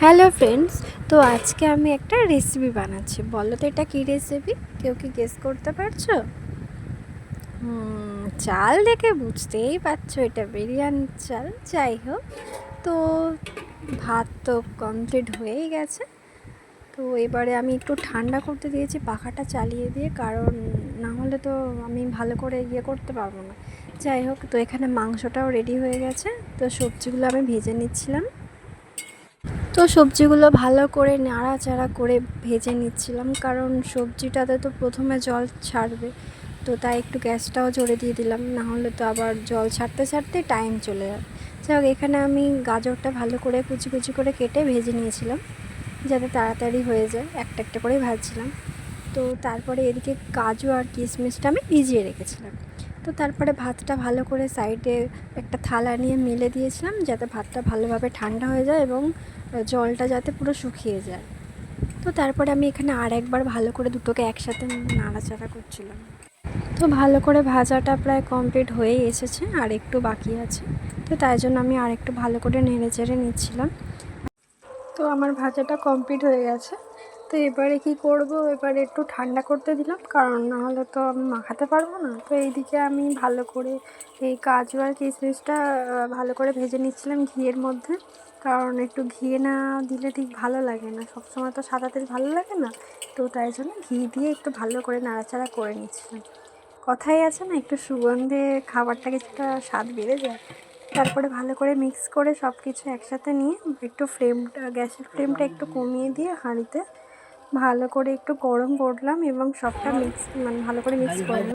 Hello friends, তো আজকে আমি একটা রেসিপি বানাচ্ছি। বলো তো এটা কী রেসিপি? কেউ কি গেস করতে পারছো? চাল দেখে বুঝতেই পারছো এটা বিরিয়ানির চাল। যাই হোক, তো ভাত তো কমপ্লিট হয়েই গেছে। তো এবারে আমি একটু ঠান্ডা করতে দিয়েছি পাখাটা চালিয়ে দিয়ে, কারণ না হলে তো আমি ভালো করে করতে পারবো না। যাই হোক, তো এখানে মাংসটাও রেডি হয়ে গেছে। তো সবজিগুলো আমি ভেজে নিচ্ছিলাম। তো সবজিগুলো ভালো করে নাড়াচাড়া করে ভেজে নিচ্ছিলাম, কারণ সবজিটাতে তো প্রথমে জল ছাড়বে। তো তাই একটু গ্যাসটাও জোরে দিয়ে দিলাম, না হলে তো আবার জল ছাড়তে ছাড়তে টাইম চলে যাবে। যাই হোক, এখানে আমি গাজরটা ভালো করে কুচি কুচি করে কেটে ভেজে নিয়েছিলাম, যাতে তাড়াতাড়ি হয়ে যায়। একটা একটা করেই ভাজছিলাম। তো তারপরে এদিকে কাজু আর কিশমিশটা আমি ভিজিয়ে রেখেছিলাম। তো তারপরে ভাতটা ভালো করে সাইডে একটা থালা নিয়ে মেলে দিয়েছিলাম, যাতে ভাতটা ভালোভাবে ঠান্ডা হয়ে যায় এবং জলটা যাতে পুরো শুকিয়ে যায়। তো তারপরে আমি এখানে আর একবার ভালো করে দুটোকে একসাথে নাড়াচাড়া করছিলাম। তো ভালো করে ভাজাটা প্রায় কমপ্লিট হয়েই এসেছে, আর একটু বাকি আছে। তো তাই জন্য আমি আর একটু ভালো করে নেড়ে চেড়ে নিচ্ছিলাম। তো আমার ভাজাটা কমপ্লিট হয়ে গেছে। তো এবারে কি করব, এবারে একটু ঠান্ডা করতে দিলাম, কারণ নাহলে তো আমি মাখাতে পারবো না। তো এইদিকে আমি ভালো করে এই কাজু আর কিশমিশটা ভালো করে ভেজে নিচ্ছিলাম ঘিয়ের মধ্যে, কারণ একটু ঘি না দিলে ঠিক ভালো লাগে না, সবসময় তো সাদা তেল ভালো লাগে না। তো তাই জন্য ঘি দিয়ে একটু ভালো করে নাড়াচাড়া করে নিচ্ছিলাম। কথাই আছে না, একটু সুগন্ধে খাবারটা কিছুটা স্বাদ বেড়ে যায়। তারপরে ভালো করে মিক্স করে সব কিছু একসাথে নিয়ে একটু গ্যাসের ফ্লেমটা একটু কমিয়ে দিয়ে হাঁড়িতে ভালো করে একটু গরম করলাম এবং সবটা ভালো করে মিক্স করলাম।